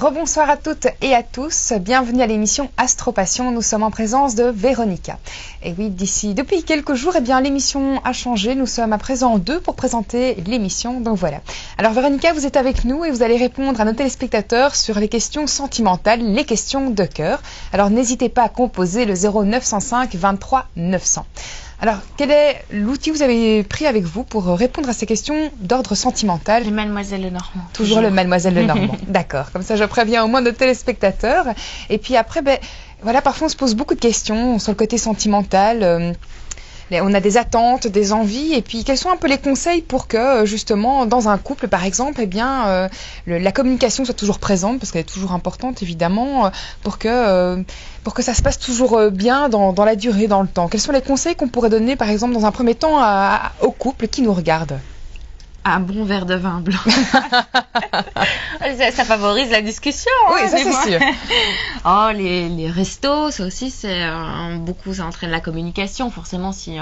Rebonsoir à toutes et à tous, bienvenue à l'émission Astropassion, nous sommes en présence de Véronica. Et oui, depuis quelques jours, l'émission a changé, nous sommes à présent deux pour présenter l'émission, donc voilà. Alors Véronica, vous êtes avec nous et vous allez répondre à nos téléspectateurs sur les questions sentimentales, les questions de cœur. Alors n'hésitez pas à composer le 0905 23 900. Alors, quel est l'outil que vous avez pris avec vous pour répondre à ces questions d'ordre sentimental? Le Mademoiselle Lenormand. Toujours le Mademoiselle Lenormand. D'accord. Comme ça, je préviens au moins nos téléspectateurs. Et puis après, voilà, parfois on se pose beaucoup de questions sur le côté sentimental. On a des attentes, des envies, et puis quels sont un peu les conseils pour que justement dans un couple par exemple, la communication soit toujours présente, parce qu'elle est toujours importante évidemment, pour que ça se passe toujours bien dans la durée, dans le temps. Quels sont les conseils qu'on pourrait donner par exemple dans un premier temps au couple qui nous regarde? Un bon verre de vin blanc. ça favorise la discussion. Oui, ça c'est sûr. Oh, les restos, ça aussi, c'est beaucoup, ça entraîne la communication. Forcément, si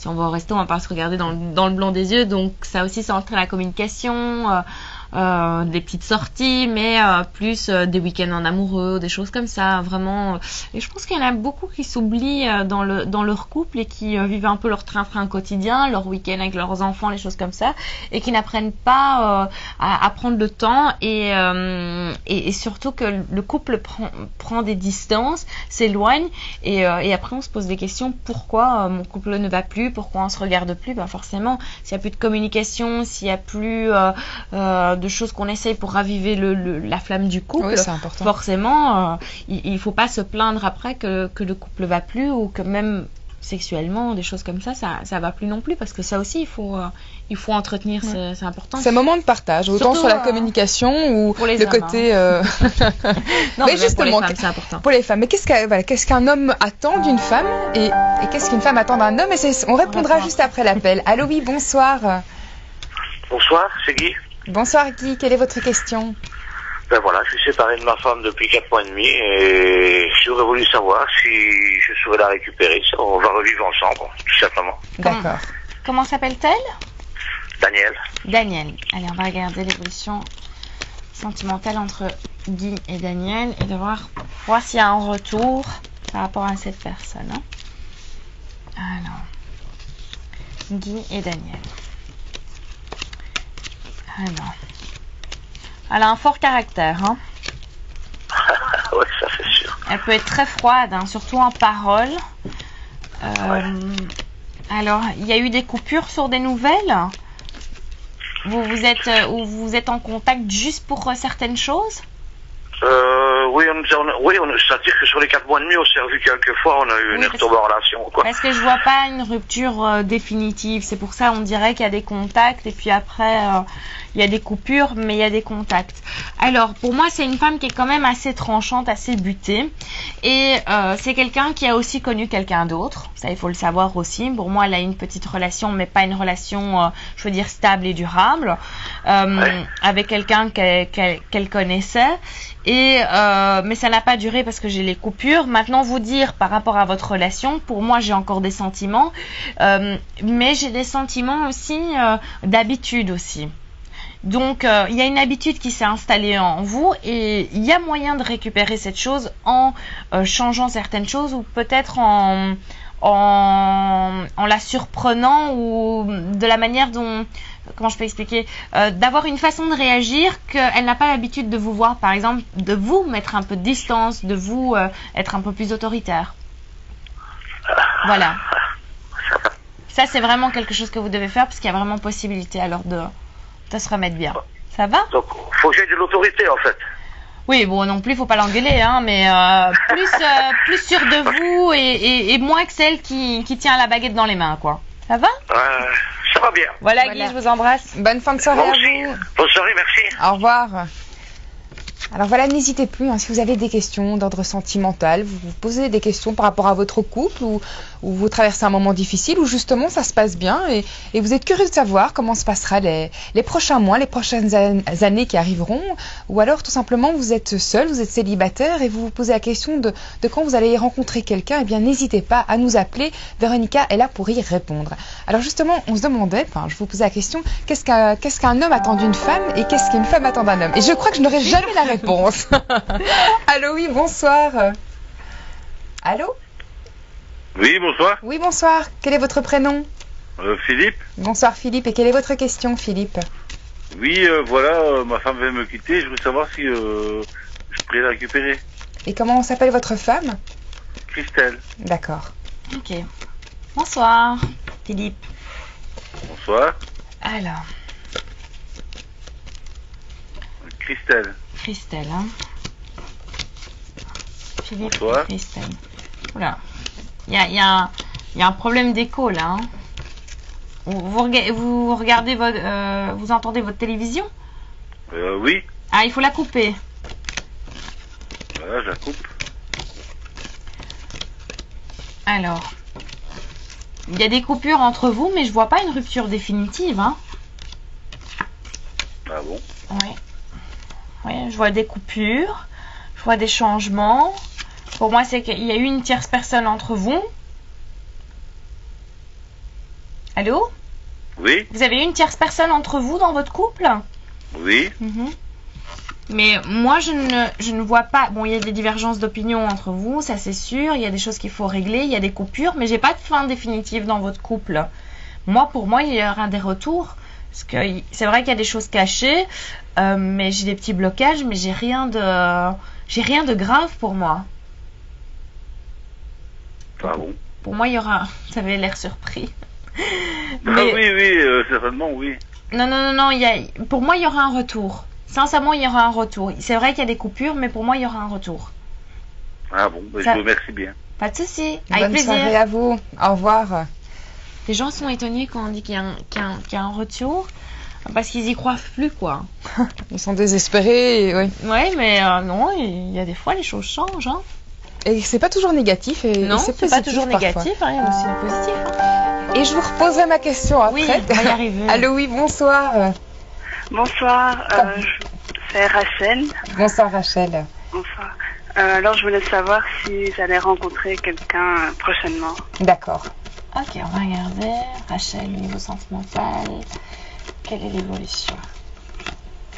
on va au resto, on va pas se regarder dans le blanc des yeux. Donc, ça aussi, ça entraîne la communication. Des petites sorties, mais plus des week-ends en amoureux, des choses comme ça, vraiment. Et je pense qu'il y en a beaucoup qui s'oublient dans leur couple et qui vivent un peu leur train-train quotidien, leur week-end avec leurs enfants, les choses comme ça, et qui n'apprennent pas à prendre le temps et surtout que le couple prend des distances, s'éloigne et après on se pose des questions. Pourquoi mon couple ne va plus? Pourquoi on se regarde plus? Forcément, s'il n'y a plus de communication, s'il n'y a plus de choses qu'on essaye pour raviver la flamme du couple, oui, c'est important. Forcément, il ne faut pas se plaindre après que le couple ne va plus ou que même sexuellement, des choses comme ça va plus non plus, parce que ça aussi, il faut entretenir, c'est important. C'est un moment de partage, autant surtout sur la communication ou pour les le hommes, côté... non, mais justement, pour les femmes, c'est important. Pour les femmes. Mais qu'est-ce qu'un homme attend d'une femme et qu'est-ce qu'une femme attend d'un homme? On répondra juste après l'appel. Allô, oui, bonsoir. Bonsoir, c'est Guy. Bonsoir Guy, quelle est votre question? Voilà, je suis séparé de ma femme depuis 4 mois et demi et j'aurais voulu savoir si je saurais la récupérer. On va revivre ensemble, tout simplement. D'accord. Comment s'appelle-t-elle? Daniel. Allez, on va regarder l'évolution sentimentale entre Guy et Daniel et de voir s'il y a un retour par rapport à cette personne. Alors, Guy et Daniel. Alors, elle a un fort caractère. Oui, ça c'est sûr. Elle peut être très froide, surtout en parole. Alors, il y a eu des coupures sur des nouvelles. Vous êtes en contact juste pour certaines choses? Oui, c'est-à-dire que sur les 4 mois et demi, on s'est revu quelques fois, on a eu une rupture de relation. Parce que je vois pas une rupture définitive, c'est pour ça on dirait qu'il y a des contacts et puis après il y a des coupures, mais il y a des contacts. Alors pour moi c'est une femme qui est quand même assez tranchante, assez butée et c'est quelqu'un qui a aussi connu quelqu'un d'autre, ça il faut le savoir aussi. Pour moi elle a une petite relation, mais pas une relation je veux dire stable et durable, avec quelqu'un qu'elle connaissait. Mais ça n'a pas duré parce que j'ai les coupures. Maintenant, vous dire par rapport à votre relation, pour moi, j'ai encore des sentiments, mais j'ai des sentiments aussi d'habitude aussi. Donc, il y a une habitude qui s'est installée en vous et il y a moyen de récupérer cette chose en changeant certaines choses ou peut-être en la surprenant ou de la manière dont... Comment je peux expliquer, d'avoir une façon de réagir qu'elle n'a pas l'habitude de vous voir, par exemple, de vous mettre un peu de distance, de vous être un peu plus autoritaire. Voilà. Ça, c'est vraiment quelque chose que vous devez faire parce qu'il y a vraiment possibilité alors de se remettre bien. Ça va? Donc, faut que j'aie de l'autorité en fait. Oui, bon, non plus, faut pas l'engueuler, mais plus sûr de vous et moins que celle qui tient la baguette dans les mains, quoi. Ça va? Ça va bien. Voilà Guy, je vous embrasse. Bonne fin de soirée à vous. Bonne soirée, merci. Au revoir. Alors voilà, n'hésitez plus, si vous avez des questions d'ordre sentimental, vous vous posez des questions par rapport à votre couple ou vous traversez un moment difficile ou justement ça se passe bien et vous êtes curieux de savoir comment se passera les prochains mois, les prochaines années qui arriveront, ou alors tout simplement vous êtes seul, vous êtes célibataire et vous vous posez la question de quand vous allez rencontrer quelqu'un, n'hésitez pas à nous appeler, Véronica est là pour y répondre. Alors justement, on se demandait, je vous posais la question, qu'est-ce qu'un homme attend d'une femme et qu'est-ce qu'une femme attend d'un homme? Et je crois que je n'aurai jamais la réponse. réponse. Allô, oui, bonsoir. Allô? Oui, bonsoir. Oui, bonsoir. Quel est votre prénom? Philippe. Bonsoir Philippe. Et quelle est votre question, Philippe? Oui, voilà, ma femme vient me quitter. Je voulais savoir si je pourrais la récupérer. Et comment s'appelle votre femme? Christelle. D'accord. Ok. Bonsoir, Philippe. Bonsoir. Alors, Christelle. Christelle, hein. Philippe Bonsoir. et Christelle. Oula. Il y a un problème d'écho, là, hein. Vous regardez vous entendez votre télévision? Oui. Ah, il faut la couper. Voilà, je la coupe. Alors, il y a des coupures entre vous, mais je vois pas une rupture définitive, hein. Ah bon? Oui. Oui, je vois des coupures, je vois des changements. Pour moi, c'est qu'il y a eu une tierce personne entre vous. Allô? Oui. Vous avez eu une tierce personne entre vous dans votre couple? Oui. Mais moi, je ne vois pas... Bon, il y a des divergences d'opinion entre vous, ça c'est sûr. Il y a des choses qu'il faut régler, il y a des coupures, mais j'ai pas de fin définitive dans votre couple. Pour moi, il y aura des retours. Parce que c'est vrai qu'il y a des choses cachées, mais j'ai des petits blocages, mais j'ai rien de grave pour moi. Ah bon? Pour moi, il y aura... Ça avait l'air surpris. Ah oui, certainement, oui. Non, pour moi, il y aura un retour. Sincèrement, il y aura un retour. C'est vrai qu'il y a des coupures, mais pour moi, il y aura un retour. Ah bon, je vous remercie bien. Pas de souci. Avec Bonne plaisir. soirée à vous. Au revoir. Les gens sont étonnés quand on dit qu'il y a un retour, parce qu'ils y croient plus, quoi. Ils sont désespérés, oui. Ouais, mais non, il y a des fois, les choses changent, hein. Et c'est pas toujours négatif. Et Non, c'est c'est pas positif toujours parfois. négatif, hein, il y a aussi du positif. Hein. Et je vous reposerai ma question après. Oui, on va y arriver. Allô, oui, bonsoir. Bonsoir, c'est Rachel. Bonsoir Rachel. Bonsoir. Alors, je voulais savoir si j'allais rencontrer quelqu'un prochainement. D'accord. Ok, on va regarder. Rachel, niveau sentimental. Quelle est l'évolution?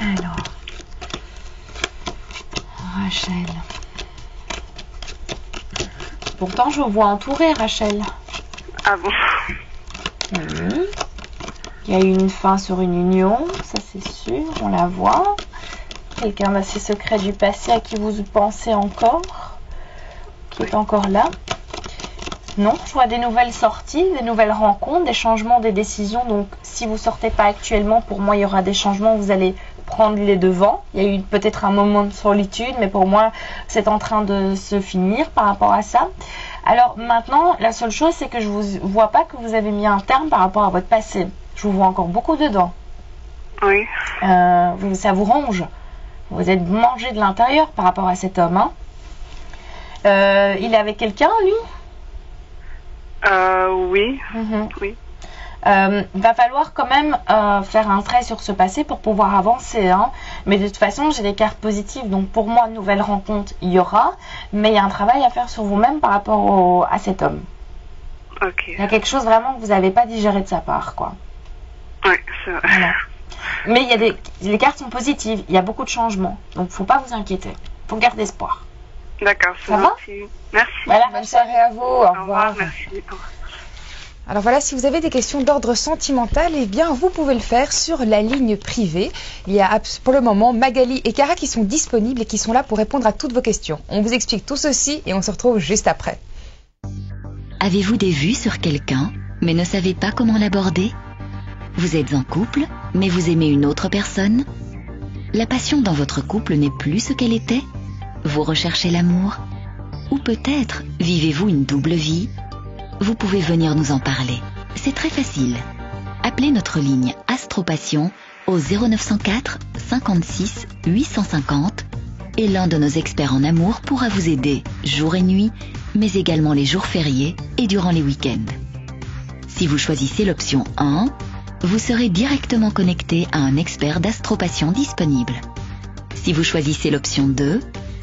Alors. Rachel. Pourtant, je vous vois entourée, Rachel. Ah bon? Il y a eu une fin sur une union, ça c'est sûr, on la voit. Quelqu'un d'assez secret du passé à qui vous pensez encore, qui est encore là. Non, je vois des nouvelles sorties, des nouvelles rencontres, des changements, des décisions. Donc, si vous sortez pas actuellement, pour moi, il y aura des changements. Vous allez prendre les devants. Il y a eu peut-être un moment de solitude, mais pour moi, c'est en train de se finir par rapport à ça. Alors maintenant, la seule chose, c'est que je vous vois pas que vous avez mis un terme par rapport à votre passé. Je vous vois encore beaucoup dedans. Oui. Ça vous ronge. Vous êtes mangé de l'intérieur par rapport à cet homme. Hein. Il est avec quelqu'un, lui? Oui. Oui. Va falloir quand même faire un trait sur ce passé pour pouvoir avancer. Hein. Mais de toute façon, j'ai des cartes positives. Donc pour moi, nouvelle rencontre, il y aura. Mais il y a un travail à faire sur vous-même par rapport à cet homme. Ok. Il y a quelque chose vraiment que vous n'avez pas digéré de sa part, quoi. Oui, c'est vrai. Voilà. Mais les cartes sont positives. Il y a beaucoup de changements. Donc il ne faut pas vous inquiéter. Il faut garder espoir. D'accord, c'est Ça va? gentil. Merci. Voilà, Bonne soirée à vous. Au Au revoir. revoir, merci. Au revoir. Alors voilà, si vous avez des questions d'ordre sentimental, eh bien vous pouvez le faire sur la ligne privée. Il y a pour le moment Magali et Cara qui sont disponibles et qui sont là pour répondre à toutes vos questions. On vous explique tout ceci et on se retrouve juste après. Avez-vous des vues sur quelqu'un, mais ne savez pas comment l'aborder? Vous êtes en couple, mais vous aimez une autre personne? La passion dans votre couple n'est plus ce qu'elle était? Vous recherchez l'amour? Ou peut-être vivez-vous une double vie? Vous pouvez venir nous en parler. C'est très facile. Appelez notre ligne Astropassion au 0904 56 850 et l'un de nos experts en amour pourra vous aider jour et nuit, mais également les jours fériés et durant les week-ends. Si vous choisissez l'option 1, vous serez directement connecté à un expert d'Astropassion disponible. Si vous choisissez l'option 2,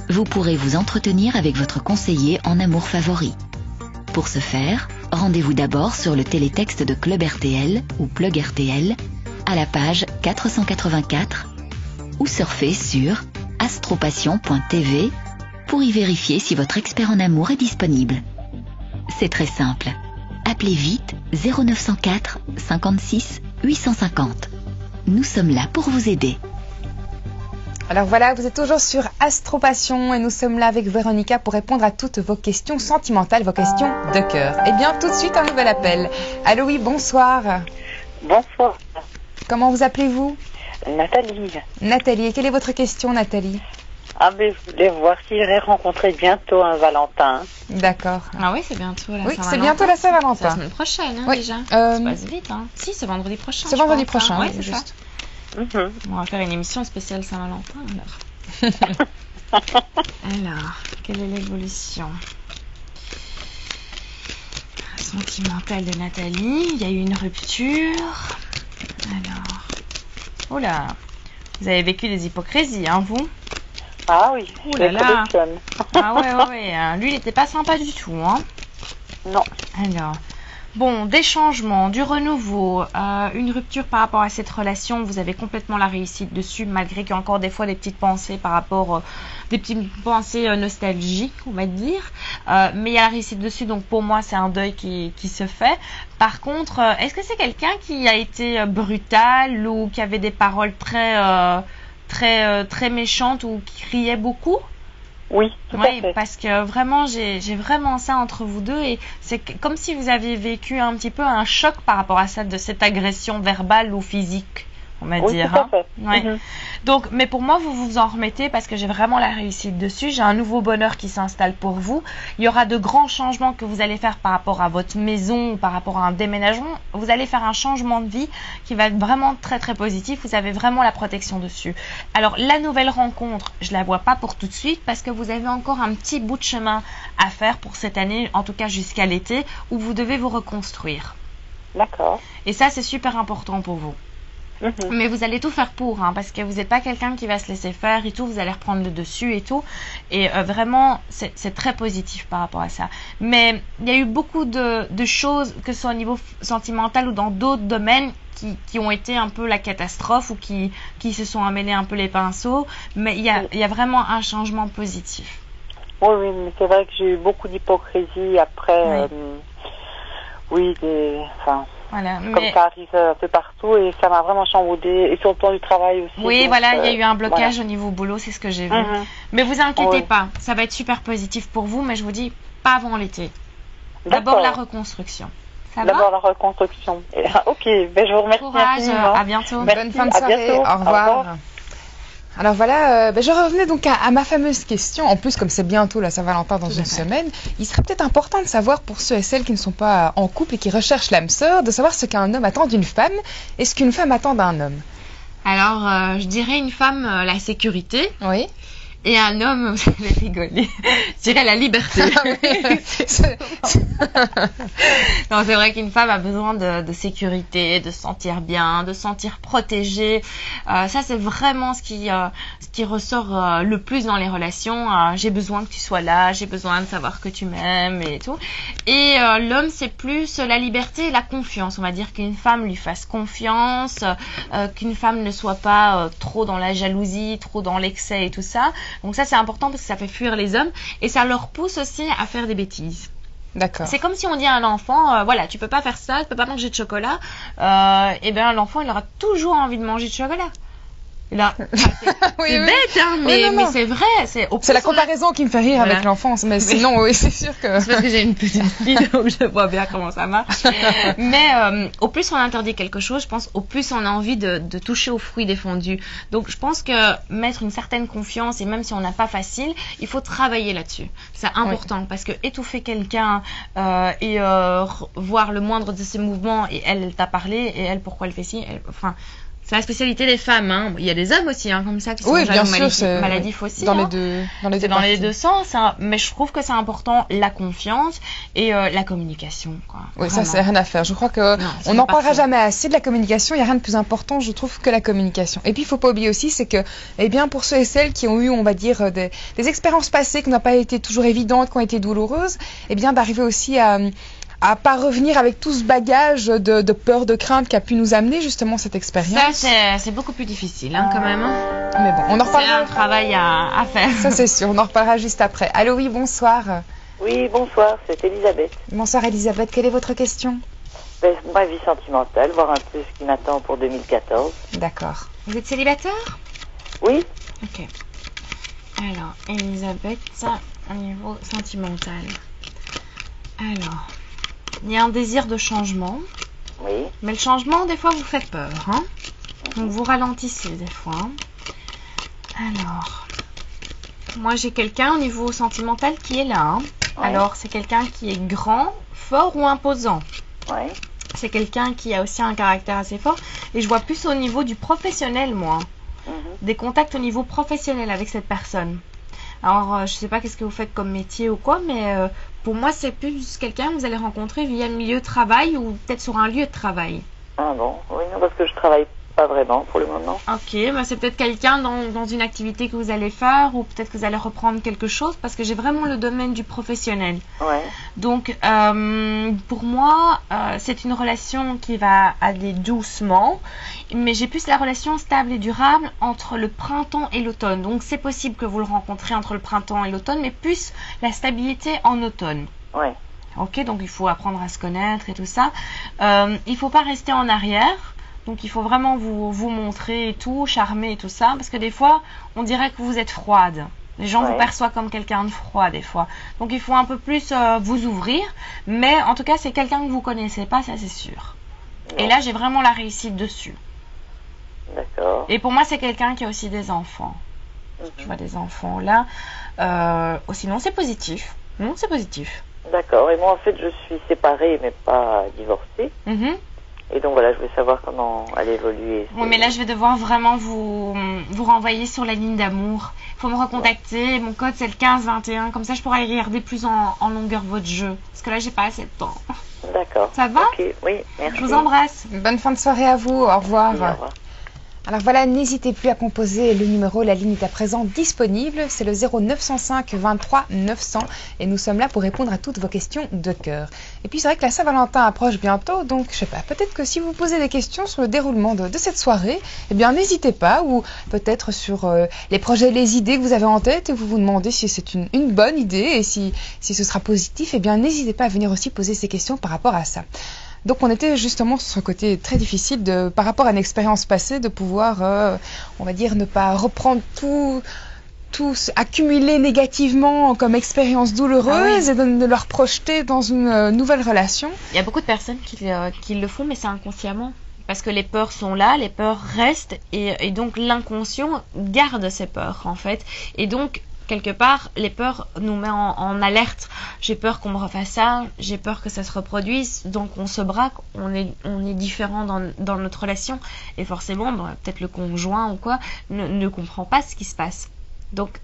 vous pourrez vous entretenir avec votre conseiller en amour favori. Pour ce faire, rendez-vous d'abord sur le télétexte de Club RTL ou Plug RTL à la page 484 ou surfez sur astropassion.tv pour y vérifier si votre expert en amour est disponible. C'est très simple. Appelez vite 0904 56 850. Nous sommes là pour vous aider. Alors voilà, vous êtes toujours sur Astropassion et nous sommes là avec Véronica pour répondre à toutes vos questions sentimentales, vos questions de cœur. Eh bien, tout de suite, un nouvel appel. Allô, oui, bonsoir. Bonsoir, Comment vous appelez-vous? Nathalie. Nathalie. Et quelle est votre question, Nathalie? Ah, mais je voulais voir si j'allais rencontrer bientôt un Valentin. D'accord. Ah oui, c'est bientôt la Oui, Saint-Valentin. c'est bientôt la C'est la Saint-Valentin. semaine prochaine, Oui. déjà. Euh, Ça passe vite, hein. Si, c'est vendredi prochain. C'est je vendredi pense, hein. prochain, Ouais, oui, c'est juste. ça. Mhm. On va faire une émission spéciale Saint-Valentin, alors. Alors, quelle est l'évolution sentimentale de Nathalie? Il y a eu une rupture. Alors, oh là, vous avez vécu des hypocrisies, hein, vous? Ah oui, Ouh je là les là. collectionne. Ah ouais, hein. Lui, il n'était pas sympa du tout, hein. Non. Alors, bon, des changements, du renouveau, une rupture par rapport à cette relation, vous avez complètement la réussite dessus, malgré qu'il y a encore des fois des petites pensées par rapport, des petites pensées nostalgiques, on va dire. Mais il y a la réussite dessus, donc pour moi, c'est un deuil qui se fait. Par contre, est-ce que c'est quelqu'un qui a été brutal ou qui avait des paroles très méchantes ou qui criait beaucoup? Oui, tout à Oui, fait. parce que vraiment, j'ai vraiment ça entre vous deux et c'est comme si vous aviez vécu un petit peu un choc par rapport à ça, de cette agression verbale ou physique, on va Oui, dire. tout à Hein. fait. Ouais. Mhm. Donc, mais pour moi, vous vous en remettez parce que j'ai vraiment la réussite dessus. J'ai un nouveau bonheur qui s'installe pour vous. Il y aura de grands changements que vous allez faire par rapport à votre maison ou par rapport à un déménagement. Vous allez faire un changement de vie qui va être vraiment très très positif. Vous avez vraiment la protection dessus. Alors, la nouvelle rencontre, je la vois pas pour tout de suite parce que vous avez encore un petit bout de chemin à faire pour cette année, en tout cas jusqu'à l'été, où vous devez vous reconstruire. D'accord. Et ça, c'est super important pour vous. Mhm. Mais vous allez tout faire pour, hein, parce que vous n'êtes pas quelqu'un qui va se laisser faire et tout, vous allez reprendre le dessus et tout. Et vraiment, c'est très positif par rapport à ça. Mais il y a eu beaucoup de choses, que ce soit au niveau sentimental ou dans d'autres domaines, qui ont été un peu la catastrophe ou qui se sont emmêlés un peu les pinceaux. Mais il y a vraiment un changement positif. Oui, oui, mais c'est vrai que j'ai eu beaucoup d'hypocrisie après. Oui. Enfin, Voilà. comme ça arrive un peu partout et ça m'a vraiment chamboulé. Et sur le plan du travail aussi. Oui, donc, voilà, il y a eu un blocage voilà. au niveau boulot, c'est ce que j'ai vu. Mhm. Mais vous inquiétez Oui. pas, ça va être super positif pour vous, mais je vous dis, pas avant l'été. D'abord D'accord. la reconstruction. Ça va? D'abord la reconstruction. Ok, ben je vous remercie Courage, infiniment. à bientôt. Merci, Bonne fin de à soirée. bientôt. Au revoir. Au revoir. Alors voilà, je revenais donc à ma fameuse question. En plus, comme c'est bientôt la Saint-Valentin dans Tout à une fait. semaine, il serait peut-être important de savoir pour ceux et celles qui ne sont pas en couple et qui recherchent l'âme sœur, de savoir ce qu'un homme attend d'une femme et ce qu'une femme attend d'un homme. Alors, je dirais une femme, la sécurité, Oui. et un homme, vous allez rigoler, je dirais la liberté. Ah oui. C'est- Non, c'est vrai qu'une femme a besoin de sécurité, de se sentir bien, de se sentir protégée. Ça, c'est vraiment ce qui ressort le plus dans les relations. J'ai besoin que tu sois là, j'ai besoin de savoir que tu m'aimes et tout. Et l'homme, c'est plus la liberté et la confiance. On va dire qu'une femme lui fasse confiance, qu'une femme ne soit pas trop dans la jalousie, trop dans l'excès et tout ça. Donc ça, c'est important parce que ça fait fuir les hommes et ça leur pousse aussi à faire des bêtises. D'accord. C'est comme si on dit à un enfant, voilà, tu peux pas faire ça, tu peux pas manger de chocolat. Et bien l'enfant, il aura toujours envie de manger de chocolat. Là, Oui, c'est oui. bête, hein, mais, Oui, non, non. mais c'est vrai. C'est C'est la comparaison qui me fait rire Voilà. avec l'enfance, mais sinon, oui, c'est sûr que... C'est parce que j'ai une petite fille, donc je vois bien comment ça marche. Mais au plus on interdit quelque chose, je pense, au plus on a envie de toucher aux fruits défendus. Donc je pense que mettre une certaine confiance, et même si on n'a pas facile, il faut travailler là-dessus. C'est important, parce que étouffer quelqu'un et voir le moindre de ses mouvements, et elle t'a parlé, et elle, pourquoi elle fait ci, enfin... C'est la spécialité des femmes, hein. Il y a des hommes aussi, hein, comme ça, qui sont Oui, bien jaloux, sûr, c'est maladifs aussi. dans hein. les deux C'est dans les parties. deux sens, hein. Mais je trouve que c'est important la confiance et la communication, quoi. Oui, ça, Vraiment. c'est rien à faire. Je crois que Non, c'est on n'en pas parlera parfait. jamais assez de la communication. Il n'y a rien de plus important, je trouve, que la communication. Et puis, il faut pas oublier aussi, c'est que, eh bien, pour ceux et celles qui ont eu, on va dire, des expériences passées qui n'ont pas été toujours évidentes, qui ont été douloureuses, eh bien, d'arriver aussi à pas revenir avec tout ce bagage de peur, de crainte qu'a pu nous amener justement cette expérience. Ça, c'est beaucoup plus difficile quand même. Hein. Mais bon, on en reparlera. C'est un travail à faire. Ça c'est sûr, on en reparlera juste après. Allô, oui, bonsoir. Oui, bonsoir, c'est Elisabeth. Bonsoir Elisabeth, quelle est votre question? Ma vie sentimentale, voir un peu ce qui m'attend pour 2014. D'accord. Vous êtes célibataire? Oui. Ok. Alors, Elisabeth, au niveau sentimental. Alors, il y a un désir de changement. Oui. Mais le changement, des fois, vous fait peur. Hein? Donc, vous ralentissez des fois. Alors, moi, j'ai quelqu'un au niveau sentimental qui est là. Hein? Ouais. Alors, c'est quelqu'un qui est grand, fort ou imposant. Oui. C'est quelqu'un qui a aussi un caractère assez fort. Et je vois plus au niveau du professionnel, moi. Des contacts au niveau professionnel avec cette personne. Alors, je ne sais pas qu'est-ce que vous faites comme métier ou quoi, mais pour moi, c'est plus quelqu'un que vous allez rencontrer via le milieu de travail ou peut-être sur un lieu de travail. Ah bon? Oui, non, parce que je travaille pas vraiment pour le moment. Ok, bah c'est peut-être quelqu'un dans une activité que vous allez faire ou peut-être que vous allez reprendre quelque chose parce que j'ai vraiment le domaine du professionnel. Ouais. Donc, pour moi, c'est une relation qui va aller doucement, mais j'ai plus la relation stable et durable entre le printemps et l'automne. Donc, c'est possible que vous le rencontrez entre le printemps et l'automne, mais plus la stabilité en automne. Ouais. Ok, donc il faut apprendre à se connaître et tout ça. Il ne faut pas rester en arrière. Donc, il faut vraiment vous montrer et tout, charmer et tout ça. Parce que des fois, on dirait que vous êtes froide. Les gens vous perçoivent comme quelqu'un de froid des fois. Donc, il faut un peu plus vous ouvrir. Mais en tout cas, c'est quelqu'un que vous ne connaissez pas, ça c'est sûr. Non. Et là, j'ai vraiment la réussite dessus. D'accord. Et pour moi, c'est quelqu'un qui a aussi des enfants. Je vois des enfants là. Sinon, c'est positif. Non, c'est positif. D'accord. Et moi, en fait, je suis séparée, mais pas divorcée. Et donc voilà, je voulais savoir comment elle évolue. Oui, mais là, je vais devoir vraiment vous renvoyer sur la ligne d'amour. Il faut me recontacter. Ouais. Mon code, c'est le 1521. Comme ça, je pourrai regarder plus en longueur votre jeu. Parce que là, j'ai pas assez de temps. D'accord. Ça va? Ok, oui, merci. Je vous embrasse. Bonne fin de soirée à vous. Au revoir. Oui, au revoir. Alors voilà, n'hésitez plus à composer le numéro, la ligne est à présent disponible, c'est le 0905 23 900 et nous sommes là pour répondre à toutes vos questions de cœur. Et puis c'est vrai que la Saint-Valentin approche bientôt, donc je sais pas, peut-être que si vous posez des questions sur le déroulement de cette soirée, eh bien n'hésitez pas, ou peut-être sur les projets, les idées que vous avez en tête et vous vous demandez si c'est une bonne idée et si ce sera positif, eh bien n'hésitez pas à venir aussi poser ces questions par rapport à ça. Donc on était justement sur ce côté très difficile par rapport à une expérience passée, de pouvoir, on va dire, ne pas reprendre tout accumulé négativement comme expérience douloureuse et de leur projeter dans une nouvelle relation. Il y a beaucoup de personnes qui le font, mais c'est inconsciemment. Parce que les peurs sont là, les peurs restent, et donc l'inconscient garde ces peurs en fait. Et donc, quelque part, les peurs nous mettent en alerte. J'ai peur qu'on me refasse ça, j'ai peur que ça se reproduise, donc on se braque, on est différent dans notre relation. Et forcément, peut-être le conjoint ou quoi, ne comprend pas ce qui se passe. Donc,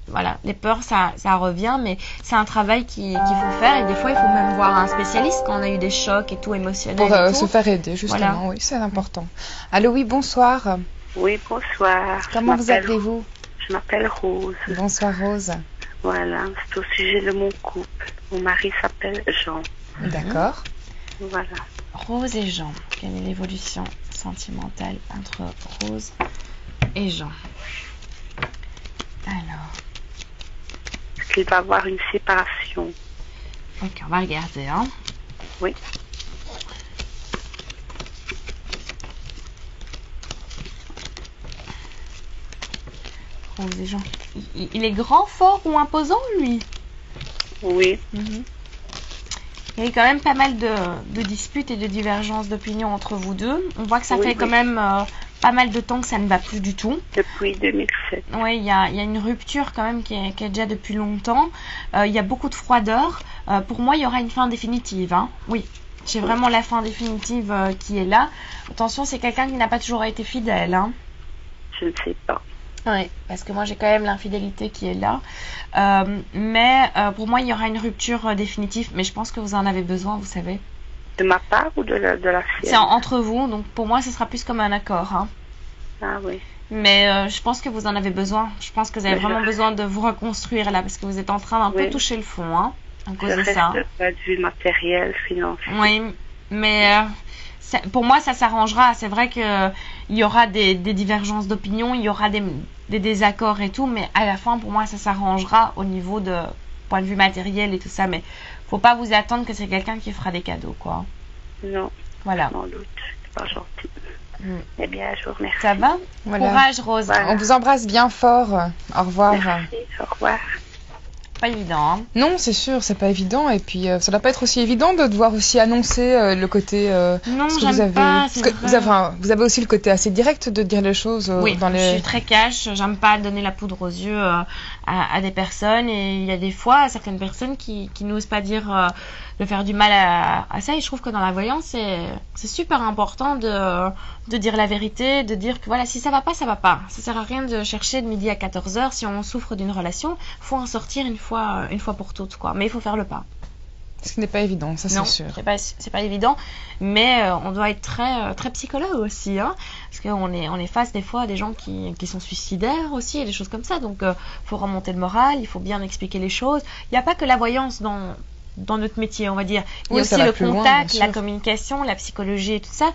voilà, les peurs, ça revient, mais c'est un travail qu'il faut faire. Et des fois, il faut même voir un spécialiste quand on a eu des chocs et tout émotionnels. Pour se faire aider, justement, voilà. Oui, c'est important. Allô, oui, bonsoir. Oui, bonsoir. Comment vous appelez-vous ? Je m'appelle Rose. Bonsoir Rose. Voilà, c'est au sujet de mon couple. Mon mari s'appelle Jean. D'accord. Voilà. Rose et Jean. Quelle est l'évolution sentimentale entre Rose et Jean? Alors. Est-ce qu'il va avoir une séparation? Ok, on va regarder, hein. Oui. Rose et Jean. Il est grand, fort ou imposant, lui? Oui. Il y a eu quand même pas mal de disputes et de divergences d'opinion entre vous deux. On voit que ça fait quand même pas mal de temps que ça ne va plus du tout. Depuis 2007. Oui, il y a une rupture quand même qui est déjà depuis longtemps. Il y a beaucoup de froideur. Pour moi, il y aura une fin définitive. Hein. Oui, j'ai vraiment la fin définitive qui est là. Attention, c'est quelqu'un qui n'a pas toujours été fidèle. Hein. Je ne sais pas. Oui, parce que moi j'ai quand même l'infidélité qui est là. Mais pour moi, il y aura une rupture définitive. Mais je pense que vous en avez besoin, vous savez. De ma part ou de la sienne? C'est entre vous, donc pour moi, ce sera plus comme un accord. Hein. Ah oui. Mais je pense que vous en avez besoin. Je pense que vous avez vraiment besoin de vous reconstruire là, parce que vous êtes en train d'un peu toucher le fond. Hein. à cause de ça. Pas de vue matérielle, financière. Oui, mais pour moi, ça s'arrangera. C'est vrai qu'il y aura des divergences d'opinion, il y aura des désaccords et tout, mais à la fin, pour moi, ça s'arrangera au niveau de point de vue matériel et tout ça. Mais faut pas vous attendre que c'est quelqu'un qui fera des cadeaux, quoi. Non. Voilà. Sans doute. C'est pas gentil. Eh bien, je vous remercie. Ça va? Voilà. Courage, Rose. Voilà. On vous embrasse bien fort. Au revoir. Merci. Au revoir. Pas évident, hein. Non, c'est sûr, c'est pas évident. Et puis, ça doit pas être aussi évident de devoir aussi annoncer le côté. Non, ce que j'aime vous avez, pas. parce que vous avez aussi le côté assez direct de dire les choses. Oui, dans les... je suis très cash. J'aime pas donner la poudre aux yeux à des personnes. Et il y a des fois certaines personnes qui n'osent pas dire de faire du mal à ça. Et je trouve que dans la voyance, c'est super important de dire la vérité, de dire que voilà, si ça va pas, ça va pas. Ça sert à rien de chercher de midi à 14h. Si on souffre d'une relation, faut en sortir une fois pour toutes, quoi. Mais il faut faire le pas. Ce qui n'est pas évident, ça c'est sûr. C'est pas évident, mais on doit être très psychologue aussi, hein, parce qu'on est face des fois à des gens qui sont suicidaires aussi et des choses comme ça. Donc faut remonter le moral, il faut bien expliquer les choses. Il n'y a pas que la voyance dans notre métier, on va dire. Il y a aussi le contact, la communication, la psychologie et tout ça.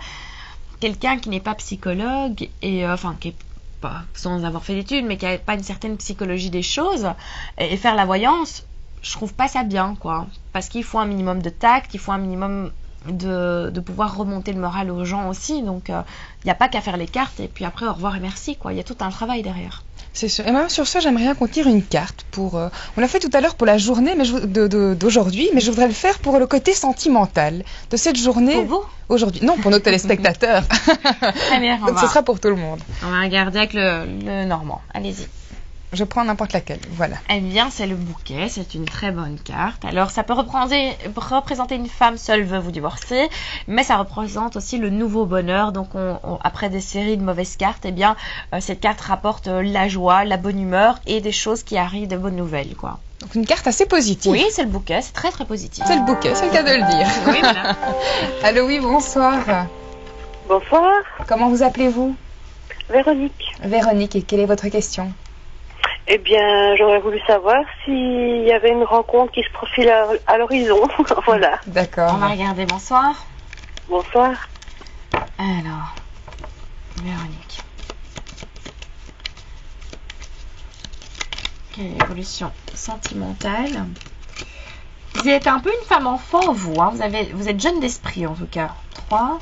Quelqu'un qui n'est pas psychologue et qui est pas sans avoir fait d'études, mais qui n'a pas une certaine psychologie des choses et faire la voyance, je trouve pas ça bien, quoi. Parce qu'il faut un minimum de tact, il faut un minimum de pouvoir remonter le moral aux gens aussi. Donc, il n'y a pas qu'à faire les cartes et puis après, au revoir et merci, quoi. Il y a tout un travail derrière. C'est sûr. Et même sur ça, j'aimerais bien qu'on tire une carte pour. On l'a fait tout à l'heure pour la journée d'aujourd'hui, mais je voudrais le faire pour le côté sentimental de cette journée. Pour vous? Aujourd'hui. Non, pour nos téléspectateurs. Très bien, donc ce sera pour tout le monde. On va regarder avec le Normand. Allez-y. Je prends n'importe laquelle, voilà. Eh bien, c'est le bouquet, c'est une très bonne carte. Alors, ça peut représenter une femme seule veuve ou divorcée, mais ça représente aussi le nouveau bonheur. Donc, après des séries de mauvaises cartes, eh bien, cette carte rapporte la joie, la bonne humeur et des choses qui arrivent, de bonnes nouvelles, quoi. Donc, une carte assez positive. Oui, c'est le bouquet, c'est très très positif. C'est le bouquet, c'est le cas de le dire. Oui, voilà. Allô, oui, bonsoir. Bonsoir. Comment vous appelez-vous? Véronique. Véronique, et quelle est votre question? Eh bien, j'aurais voulu savoir s'il y avait une rencontre qui se profile à l'horizon. Voilà. D'accord. On va regarder. Bonsoir. Bonsoir. Alors, Véronique. Quelle évolution sentimentale. Vous êtes un peu une femme enfant, vous. Hein. Vous êtes jeune d'esprit, en tout cas. 3,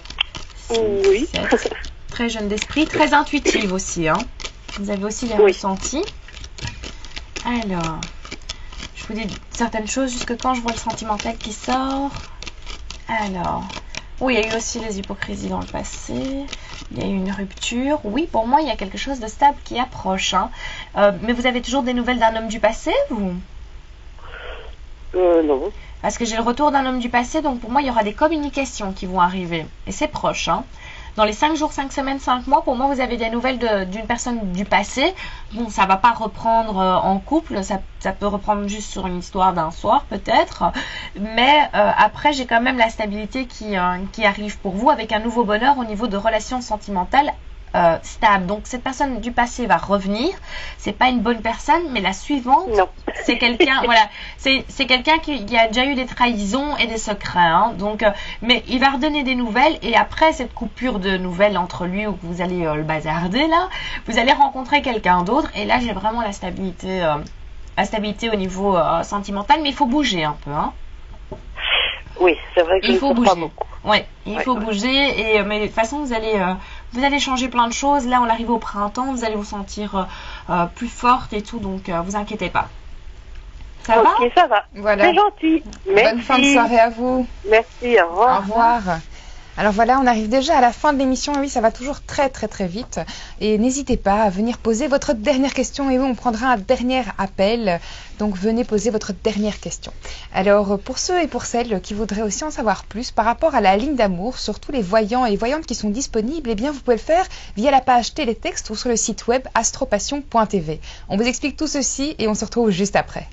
6, oui. 7. Très jeune d'esprit, très intuitive aussi. Hein. Vous avez aussi des ressentis. Alors, je vous dis certaines choses jusque quand je vois le sentimental qui sort. Alors, oui, il y a eu aussi les hypocrisies dans le passé. Il y a eu une rupture. Oui, pour moi, il y a quelque chose de stable qui approche. Hein. Mais vous avez toujours des nouvelles d'un homme du passé, vous? Non. Parce que j'ai le retour d'un homme du passé, donc pour moi, il y aura des communications qui vont arriver. Et c'est proche, hein. Dans les 5 jours, 5 semaines, 5 mois, pour moi, vous avez des nouvelles d'une personne du passé. Bon, ça va pas reprendre en couple, ça peut reprendre juste sur une histoire d'un soir, peut-être. Mais après, j'ai quand même la stabilité qui arrive pour vous avec un nouveau bonheur au niveau de relations sentimentales stable. Donc cette personne du passé va revenir. C'est pas une bonne personne, mais la suivante, c'est quelqu'un. Voilà, c'est quelqu'un qui a déjà eu des trahisons et des secrets. Hein. Donc, mais il va redonner des nouvelles et après cette coupure de nouvelles entre lui où vous allez le bazarder là, vous allez rencontrer quelqu'un d'autre et là j'ai vraiment la stabilité au niveau sentimental, mais il faut bouger un peu. Hein. Oui, c'est vrai qu'il faut bouger. Pas beaucoup. Ouais, il faut bouger mais de toute façon vous allez changer plein de choses. Là, on arrive au printemps, vous allez vous sentir plus forte et tout, donc vous inquiétez pas. Ça va? Ok, ça va. Voilà. C'est gentil. Merci. Bonne fin de soirée à vous. Merci, au revoir. Au revoir. Alors voilà, on arrive déjà à la fin de l'émission. Oui, ça va toujours très très très vite. Et n'hésitez pas à venir poser votre dernière question. Et oui, on prendra un dernier appel. Donc venez poser votre dernière question. Alors pour ceux et pour celles qui voudraient aussi en savoir plus par rapport à la ligne d'amour, sur tous les voyants et voyantes qui sont disponibles, eh bien vous pouvez le faire via la page télétexte ou sur le site web astropassion.tv. On vous explique tout ceci et on se retrouve juste après.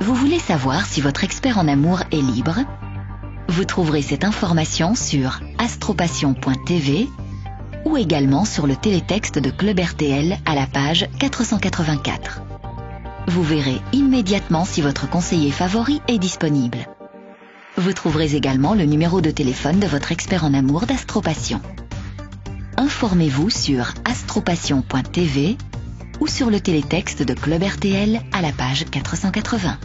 Vous voulez savoir si votre expert en amour est libre ? Vous trouverez cette information sur astropassion.tv ou également sur le télétexte de Club RTL à la page 484. Vous verrez immédiatement si votre conseiller favori est disponible. Vous trouverez également le numéro de téléphone de votre expert en amour d'Astropassion. Informez-vous sur astropassion.tv ou sur le télétexte de Club RTL à la page 480.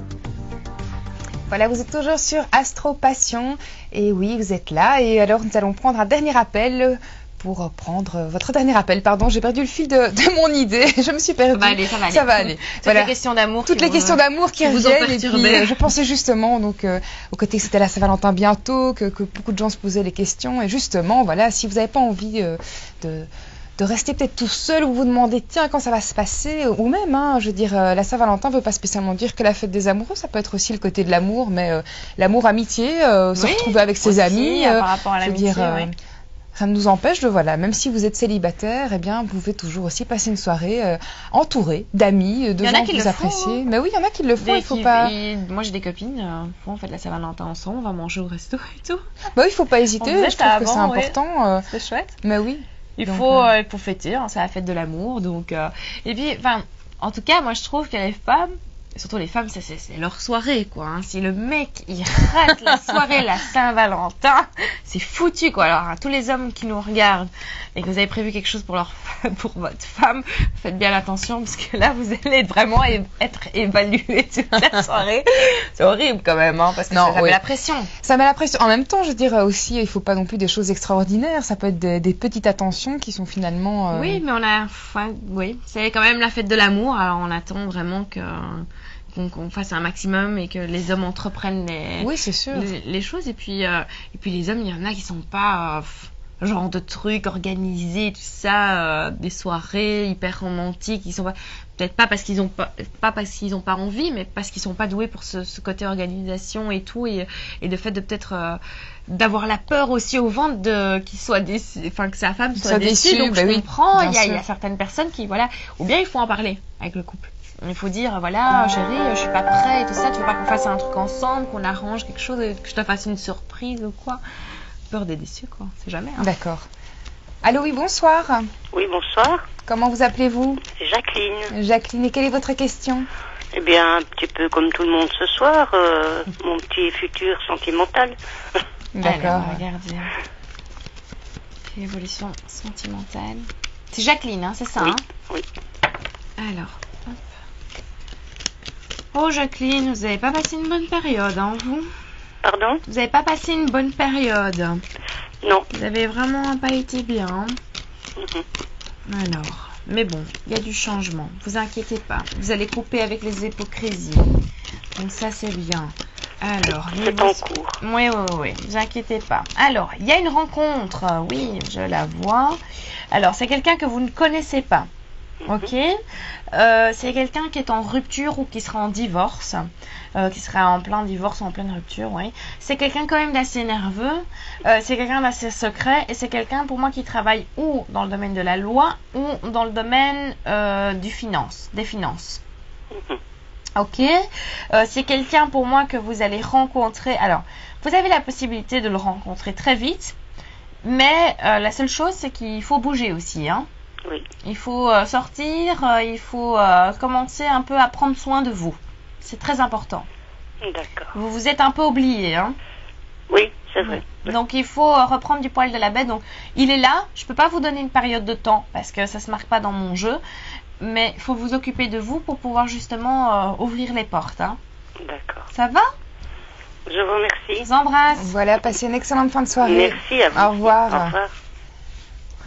Voilà, vous êtes toujours sur Astropassion et oui, vous êtes là. Et alors, nous allons prendre un dernier appel pour prendre votre dernier appel. Pardon, j'ai perdu le fil de mon idée. Je me suis perdue. Ça va aller. Toutes les questions d'amour. Toutes les questions d'amour qui reviennent. Et puis, je pensais justement donc au côté que c'était la Saint-Valentin bientôt, que beaucoup de gens se posaient les questions. Et justement, voilà, si vous n'avez pas envie de rester peut-être tout seul ou vous demandez tiens quand ça va se passer ou même je veux dire la Saint-Valentin veut pas spécialement dire que la fête des amoureux, ça peut être aussi le côté de l'amour, mais l'amour amitié, se retrouver avec ses amis, par rapport à l'amitié, ça ne nous empêche de même si vous êtes célibataire, eh bien vous pouvez toujours aussi passer une soirée entouré d'amis, de gens que vous appréciez. Mais oui, il y en a qui le font, il faut pas. Moi j'ai des copines, on fait la Saint-Valentin ensemble, on va manger au resto et tout. Bah oui, il faut pas hésiter, je trouve que c'est important. C'est chouette. Mais oui. Il faut fêter, c'est la fête de l'amour, donc et puis en tout cas moi je trouve que les femmes, surtout les femmes, c'est leur soirée quoi. Si le mec il rate la soirée la Saint-Valentin, c'est foutu quoi. Alors à tous les hommes qui nous regardent et que vous avez prévu quelque chose pour votre femme, faites bien attention parce que là vous allez vraiment être évalué toute la soirée. C'est horrible quand même parce que ça met la pression. Ça met la pression. En même temps, je dirais aussi, il faut pas non plus des choses extraordinaires. Ça peut être des petites attentions qui sont finalement. Oui, mais c'est quand même la fête de l'amour. Alors on attend vraiment qu'on fasse un maximum et que les hommes entreprennent les choses. Et puis les hommes, il y en a qui sont pas genre de trucs organisés, tout ça, des soirées hyper romantiques. Ils sont peut-être pas parce qu'ils ont pas envie, mais parce qu'ils sont pas doués pour ce côté organisation et tout, et de fait de peut-être d'avoir la peur aussi au ventre qu'il soit déçu, que sa femme soit déçue. Donc je comprends. Il y a certaines personnes qui ou bien il faut en parler avec le couple. Il faut dire chérie, je suis pas prêt et tout ça, tu veux pas qu'on fasse un truc ensemble, qu'on arrange quelque chose, que je te fasse une surprise ou quoi. Peur des déçus quoi, c'est jamais. D'accord. Allô, oui, bonsoir. Oui, bonsoir. Comment vous appelez-vous? Jacqueline. Jacqueline, et quelle est votre question? Eh bien, un petit peu comme tout le monde ce soir, mon petit futur sentimental. D'accord. Alors, regardez. Évolution sentimentale. C'est Jacqueline, c'est ça? Oui. Alors, hop. Oh Jacqueline, vous n'avez pas passé une bonne période, vous? Pardon? Vous n'avez pas passé une bonne période? Non. Vous avez vraiment pas été bien. Alors, mais bon, il y a du changement. Vous inquiétez pas. Vous allez couper avec les hypocrisies. Donc ça, c'est bien. Alors, c'est en cours. Oui. Vous inquiétez pas. Alors, il y a une rencontre. Oui, je la vois. Alors, c'est quelqu'un que vous ne connaissez pas. Ok, c'est quelqu'un qui est en rupture ou qui sera en divorce, qui sera en plein divorce ou en pleine rupture, oui. C'est quelqu'un quand même d'assez nerveux, c'est quelqu'un d'assez secret et c'est quelqu'un pour moi qui travaille ou dans le domaine de la loi ou dans le domaine des finances. Ok, c'est quelqu'un pour moi que vous allez rencontrer. Alors, vous avez la possibilité de le rencontrer très vite, mais la seule chose c'est qu'il faut bouger aussi, Oui. Il faut sortir, il faut commencer un peu à prendre soin de vous. C'est très important. D'accord. Vous vous êtes un peu oublié, Oui, c'est vrai. Donc il faut reprendre du poil de la bête. Donc il est là. Je peux pas vous donner une période de temps parce que ça se marque pas dans mon jeu. Mais il faut vous occuper de vous pour pouvoir justement ouvrir les portes. D'accord. Ça va? Je vous remercie. Je vous embrasse. Voilà, passez une excellente fin de soirée. Merci à vous. Au revoir. Au revoir.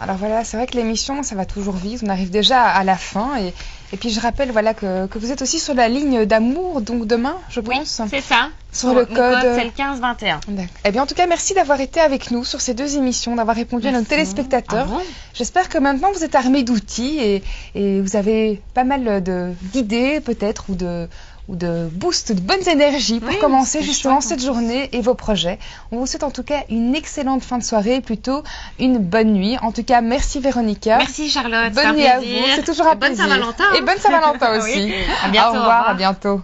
Alors voilà, c'est vrai que l'émission, ça va toujours vite. On arrive déjà à la fin. Et puis je rappelle que vous êtes aussi sur la ligne d'amour, donc demain, je pense. Oui, c'est ça. Sur le code, c'est le 1521. Eh bien, en tout cas, merci d'avoir été avec nous sur ces 2 émissions, d'avoir répondu à nos téléspectateurs. Ah bon? J'espère que maintenant vous êtes armés d'outils et vous avez pas mal d'idées peut-être ou de boost, de bonnes énergies pour commencer justement cette journée et vos projets. On vous souhaite en tout cas une excellente fin de soirée, plutôt une bonne nuit. En tout cas, merci Véronica. Merci Charlotte. Bonne nuit à vous. C'est toujours un plaisir. Bonne Saint-Valentin. Et bonne Saint-Valentin aussi. Oui. À bientôt. Au revoir, à bientôt.